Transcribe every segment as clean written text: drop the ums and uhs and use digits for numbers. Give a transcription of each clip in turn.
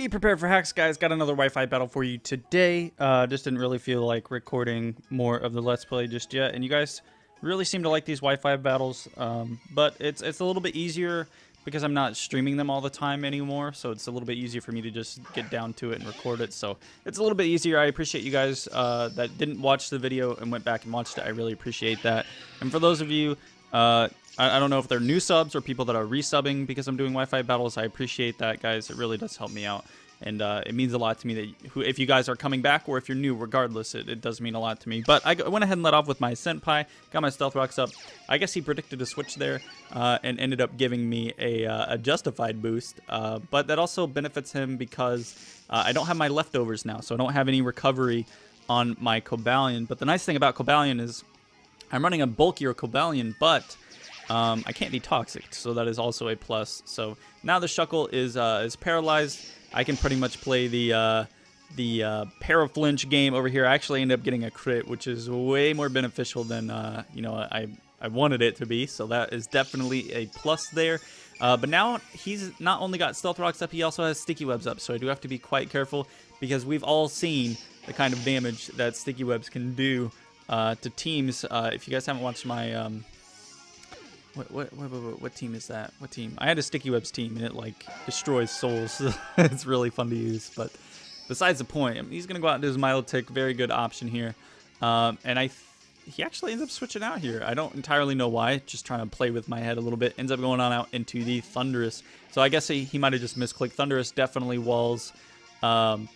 Be prepared for hacks, guys. Got another Wi-Fi battle for you today. Just didn't really feel like recording more of the Let's Play just yet. And you guys really seem to like these Wi-Fi battles. But it's a little bit easier because I'm not streaming them all the time anymore. So it's a little bit easier for me to just get down to it and record it. So it's a little bit easier. I appreciate you guys that didn't watch the video and went back and watched it. I really appreciate that. And for those of you... I don't know if they're new subs or people that are resubbing because I'm doing Wi-Fi battles. I appreciate that, guys. It really does help me out. And it means a lot to me that if you guys are coming back or if you're new, regardless, it does mean a lot to me. But I went ahead and let off with my Senpai, got my Stealth Rocks up. I guess he predicted a switch there and ended up giving me a justified boost. But that also benefits him because I don't have my leftovers now, so I don't have any recovery on my Cobalion. But the nice thing about Cobalion is I'm running a bulkier Cobalion, but... I can't be toxic, so that is also a plus. So now the Shuckle is paralyzed. I can pretty much play the Paraflinch game over here. I actually ended up getting a crit, which is way more beneficial than you know, I wanted it to be. So that is definitely a plus there. But now he's not only got Stealth Rocks up, he also has Sticky Webs up. So I do have to be quite careful because we've all seen the kind of damage that Sticky Webs can do to teams. If you guys haven't watched my What team is that? What team? I had a Sticky Webs team, and it, like, destroys souls. It's really fun to use, but besides the point, I mean, he's going to go out and do his Milotic. Very good option here. And he actually ends up switching out here. I don't entirely know why. Just trying to play with my head a little bit. Ends up going on out into the Thundurus. So I guess he might have just misclicked. Thundurus definitely walls... the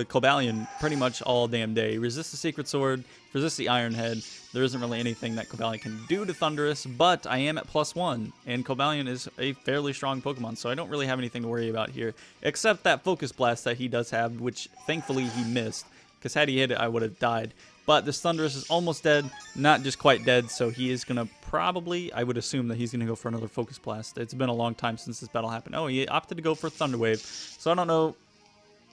Cobalion pretty much all damn day. Resists the Secret Sword, resists the Iron Head. There isn't really anything that Cobalion can do to Thundurus, but I am at +1, and Cobalion is a fairly strong Pokemon, so I don't really have anything to worry about here, except that Focus Blast that he does have, which thankfully he missed, because had he hit it, I would have died. But this Thundurus is almost dead, not just quite dead, so he is going to probably, I would assume that he's going to go for another Focus Blast. It's been a long time since this battle happened. Oh, he opted to go for Thunder Wave, so I don't know.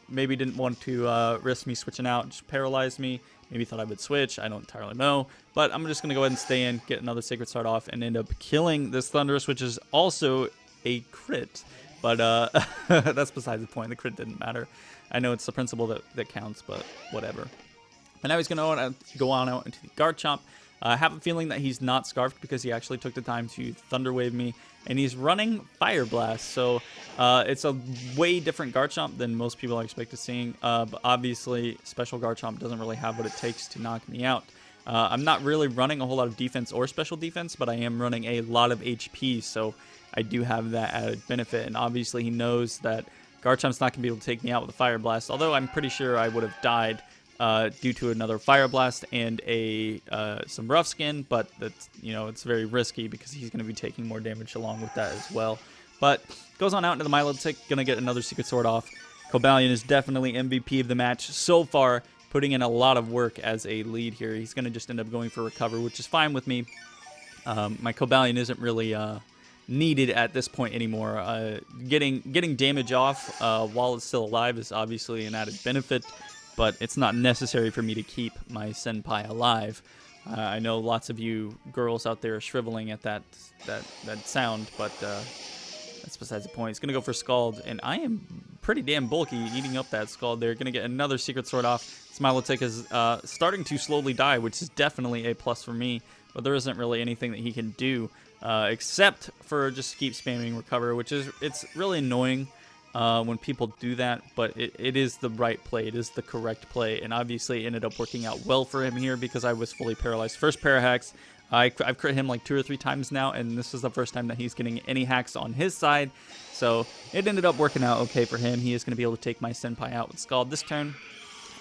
Maybe didn't want to risk me switching out, just paralyzed me. Maybe thought I would switch. I don't entirely know. But I'm just going to go ahead and stay in, get another Sacred Start off, and end up killing this Thundurus, which is also a crit. But that's besides the point. The crit didn't matter. I know it's the principle that counts, but whatever. And now he's going to go on out into the Garchomp. I have a feeling that he's not Scarfed because he actually took the time to Thunder Wave me. And he's running Fire Blast, so it's a way different Garchomp than most people are expected seeing. But obviously, Special Garchomp doesn't really have what it takes to knock me out. I'm not really running a whole lot of defense or special defense, but I am running a lot of HP, so I do have that added benefit. And obviously, he knows that Garchomp's not going to be able to take me out with a Fire Blast, although I'm pretty sure I would have died due to another Fire Blast and some Rough Skin, but that's, you know, it's very risky because he's going to be taking more damage along with that as well. But goes on out into the Milotic, going to get another Secret Sword off. Cobalion is definitely MVP of the match so far, putting in a lot of work as a lead here. He's going to just end up going for Recover, which is fine with me. My Cobalion isn't really needed at this point anymore. Getting damage off while it's still alive is obviously an added benefit, but it's not necessary for me to keep my Senpai alive. I know lots of you girls out there are shriveling at that sound, but that's besides the point. He's going to go for Scald, and I am pretty damn bulky eating up that Scald there. Going to get another Secret Sword off. Milotic is starting to slowly die, which is definitely a plus for me, but there isn't really anything that he can do except for just keep spamming Recover, which is, it's really annoying when people do that, but it is the right play. It is the correct play, and obviously it ended up working out well for him here because I was fully paralyzed. First pair of hacks, I've crit him like 2 or 3 times now, and this is the first time that he's getting any hacks on his side, so it ended up working out okay for him. He is going to be able to take my Senpai out with Scald this turn,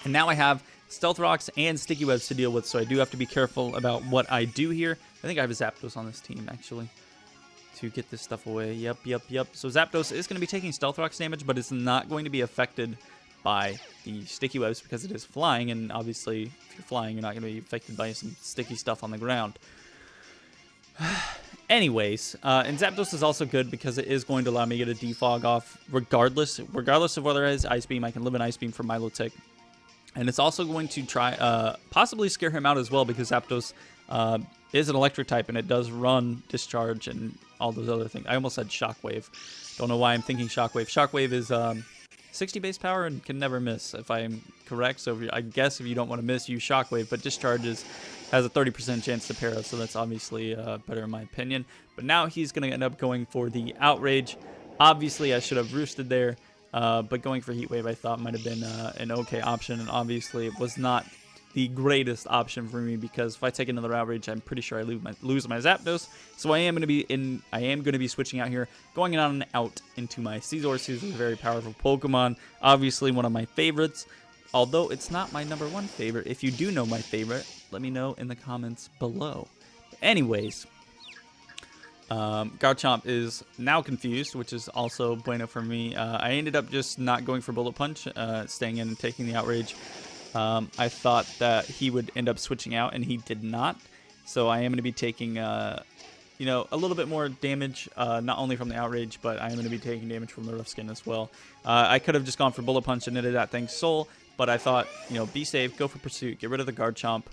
and now I have Stealth Rocks and Sticky Webs to deal with, so I do have to be careful about what I do here. I think I have a Zapdos on this team, actually, to get this stuff away. Yep. So Zapdos is going to be taking Stealth Rocks damage, but it's not going to be affected by the Sticky Webs because it is flying, and obviously if you're flying, you're not going to be affected by some sticky stuff on the ground. Anyways, and Zapdos is also good because it is going to allow me to get a defog off regardless of whether it is Ice Beam. I can live an Ice Beam from Milotic. And it's also going to try possibly scare him out as well because Zapdos is an electric type, and it does run Discharge and all those other things. I almost said Shockwave. Don't know why I'm thinking Shockwave. Shockwave is 60 base power and can never miss, if I'm correct. So I guess if you don't want to miss, use Shockwave. But Discharge has a 30% chance to para, so that's obviously better in my opinion. But now he's going to end up going for the Outrage. Obviously, I should have roosted there, but going for Heat Wave I thought might have been an okay option, and obviously it was not the greatest option for me, because if I take another Outrage, I'm pretty sure I lose my Zapdos. So I am going to be switching out here, going on and out into my Scizor. Scizor is a very powerful Pokemon, obviously one of my favorites, although it's not my #1 favorite. If you do know my favorite, let me know in the comments below. Anyways, Garchomp is now confused, which is also bueno for me. I ended up just not going for Bullet Punch, staying in and taking the Outrage. I thought that he would end up switching out, and he did not. So I am going to be taking, you know, a little bit more damage, not only from the Outrage, but I am going to be taking damage from the Rough Skin as well. I could have just gone for Bullet Punch and ended that thing Soul, but I thought, you know, be safe, go for Pursuit, get rid of the Garchomp,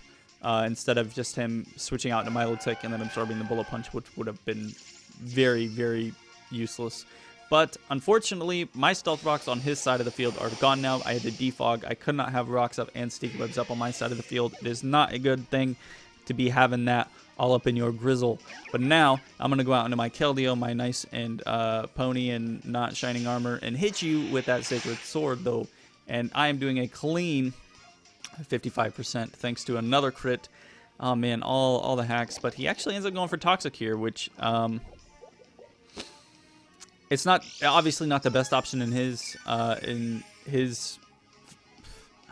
instead of just him switching out to Milotic and then absorbing the Bullet Punch, which would have been very, very useless. But unfortunately, my Stealth Rocks on his side of the field are gone now. I had to defog. I could not have Rocks up and Sticky Webs up on my side of the field. It is not a good thing to be having that all up in your grizzle. But now, I'm going to go out into my Keldeo, my nice and pony and not shining armor, and hit you with that Sacred Sword, though. And I am doing a clean 55% thanks to another crit. Oh, man, all the hacks. But he actually ends up going for Toxic here, which... it's not obviously not the best option in his I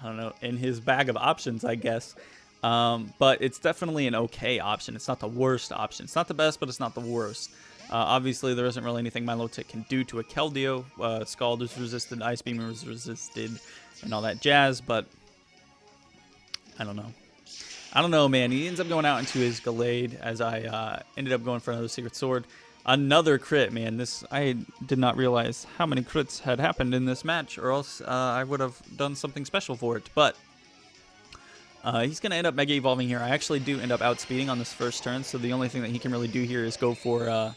don't know, in his bag of options, I guess. But it's definitely an okay option. It's not the worst option. It's not the best, but it's not the worst. Obviously, there isn't really anything Milotic can do to a Keldeo. Scald is resisted, Ice Beam is resisted, and all that jazz. But I don't know. I don't know, man. He ends up going out into his Gallade as I ended up going for another Secret Sword. Another crit, man. I did not realize how many crits had happened in this match, or else I would have done something special for it. But he's going to end up Mega Evolving here. I actually do end up outspeeding on this first turn, so the only thing that he can really do here is go for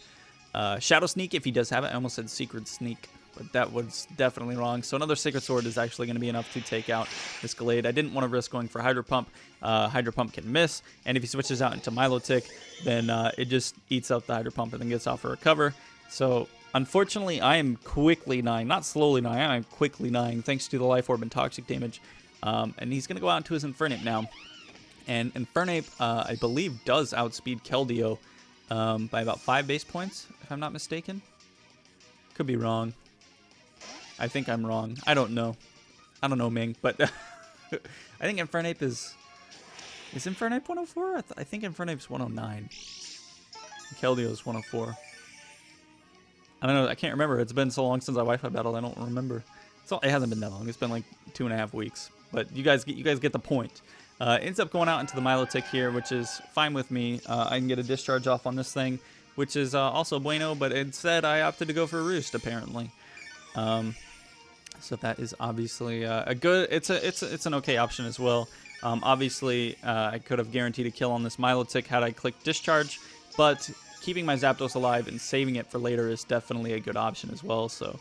Shadow Sneak if he does have it. I almost said Secret Sneak, but that was definitely wrong. So another Sacred Sword is actually going to be enough to take out this Gallade. I didn't want to risk going for Hydro Pump. Hydro Pump can miss, and if he switches out into Milotic, then it just eats up the Hydro Pump and then gets off for a recover. So unfortunately, I am quickly dying. Not slowly dying, I am quickly dying thanks to the Life Orb and Toxic damage. And he's going to go out into his Infernape now. And Infernape, I believe, does outspeed Keldeo by about 5 base points, if I'm not mistaken. Could be wrong. I think I'm wrong. I don't know. I don't know, Ming, but I think Infernape is Infernape 104? I think Infernape's 109. Keldeo's 104. I don't know. I can't remember. It's been so long since I Wi-Fi battled. I don't remember. It hasn't been that long. It's been like 2.5 weeks. But you guys get the point. Ends up going out into the Milotic here, which is fine with me. I can get a Discharge off on this thing, which is also bueno. But instead, I opted to go for a Roost, apparently. So that is obviously a good. It's an okay option as well. Obviously, I could have guaranteed a kill on this Milotic had I clicked Discharge, but keeping my Zapdos alive and saving it for later is definitely a good option as well. So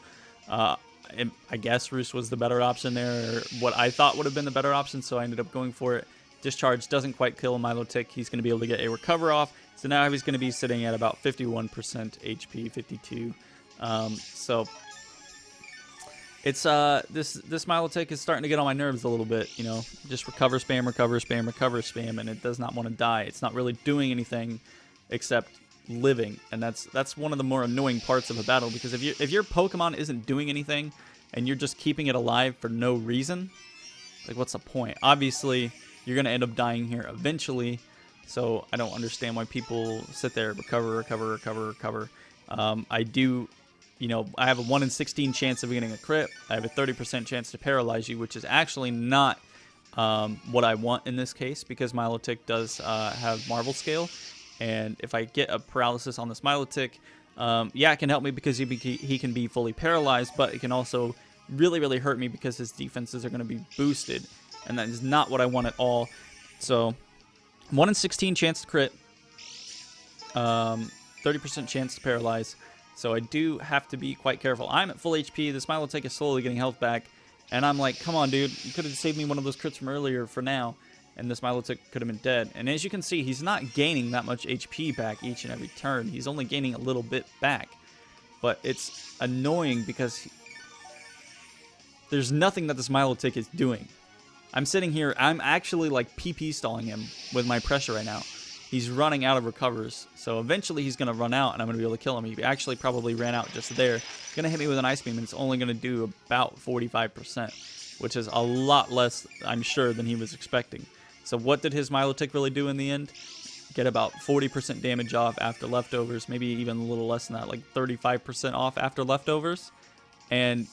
I guess Roost was the better option there, or what I thought would have been the better option, so I ended up going for it. Discharge doesn't quite kill Milotic. He's going to be able to get a Recover off, so now he's going to be sitting at about 51% HP, 52. So it's this Milotic is starting to get on my nerves a little bit, you know. Just recover spam, recover spam, recover spam, and it does not want to die. It's not really doing anything except living, and that's one of the more annoying parts of a battle, because if your Pokemon isn't doing anything and you're just keeping it alive for no reason, like, what's the point? Obviously, you're gonna end up dying here eventually. So I don't understand why people sit there, recover, recover, recover, recover. I do. You know, I have a 1 in 16 chance of getting a crit. I have a 30% chance to paralyze you, which is actually not what I want in this case, because Milotic does have Marvel Scale. And if I get a paralysis on this Milotic, yeah, it can help me because he can be fully paralyzed, but it can also really, really hurt me because his defenses are going to be boosted. And that is not what I want at all. So 1 in 16 chance to crit. 30% chance to paralyze. So I do have to be quite careful. I'm at full HP. This Milotic is slowly getting health back. And I'm like, come on, dude. You could have saved me one of those crits from earlier for now. And this Milotic could have been dead. And as you can see, he's not gaining that much HP back each and every turn. He's only gaining a little bit back. But it's annoying because there's nothing that this Milotic is doing. I'm sitting here. I'm actually like PP stalling him with my pressure right now. He's running out of recovers. So eventually he's going to run out and I'm going to be able to kill him. He actually probably ran out just there. He's going to hit me with an Ice Beam and it's only going to do about 45%, which is a lot less, I'm sure, than he was expecting. So what did his Milotic really do in the end? Get about 40% damage off after leftovers, maybe even a little less than that, like 35% off after leftovers, and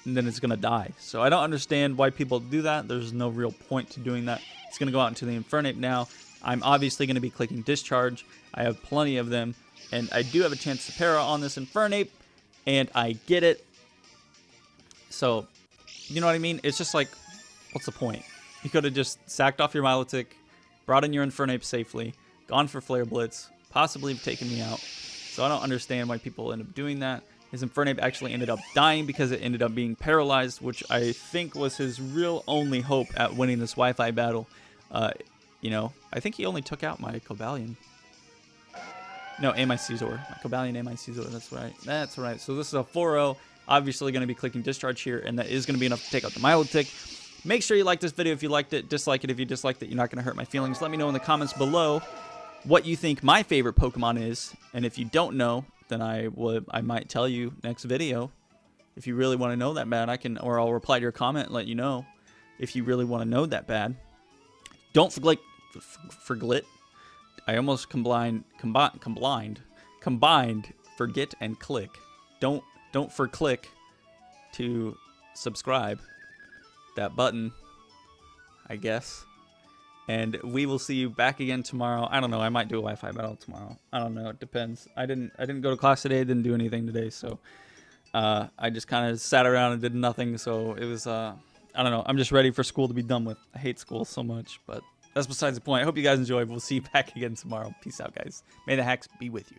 then it's going to die. So I don't understand why people do that. There's no real point to doing that. It's going to go out into the Infernape now. I'm obviously going to be clicking Discharge. I have plenty of them, and I do have a chance to para on this Infernape, and I get it. So, you know what I mean? It's just like, what's the point? You could have just sacked off your Milotic, brought in your Infernape safely, gone for Flare Blitz, possibly taken me out. So I don't understand why people end up doing that. His Infernape actually ended up dying because it ended up being paralyzed, which I think was his real only hope at winning this Wi-Fi battle. You know, I think he only took out my Cobalion. No, and my Caesar. My Cobalion and my Caesar, that's right. That's right. So this is a 4-0. Obviously going to be clicking Discharge here, and that is going to be enough to take out the Milotic. Make sure you like this video if you liked it. Dislike it if you disliked it. You're not going to hurt my feelings. Let me know in the comments below what you think my favorite Pokemon is. And if you don't know, then I might tell you next video. If you really want to know that bad, or I'll reply to your comment and let you know if you really want to know that bad. Don't forget. I almost combined forget and click. Don't click to subscribe. That button, I guess. And we will see you back again tomorrow. I don't know. I might do a Wi-Fi battle tomorrow. I don't know. It depends. I didn't go to class today. Didn't do anything today. So I just kind of sat around and did nothing. So it was I don't know. I'm just ready for school to be done with. I hate school so much, but that's besides the point. I hope you guys enjoy. We'll see you back again tomorrow. Peace out, guys. May the hacks be with you.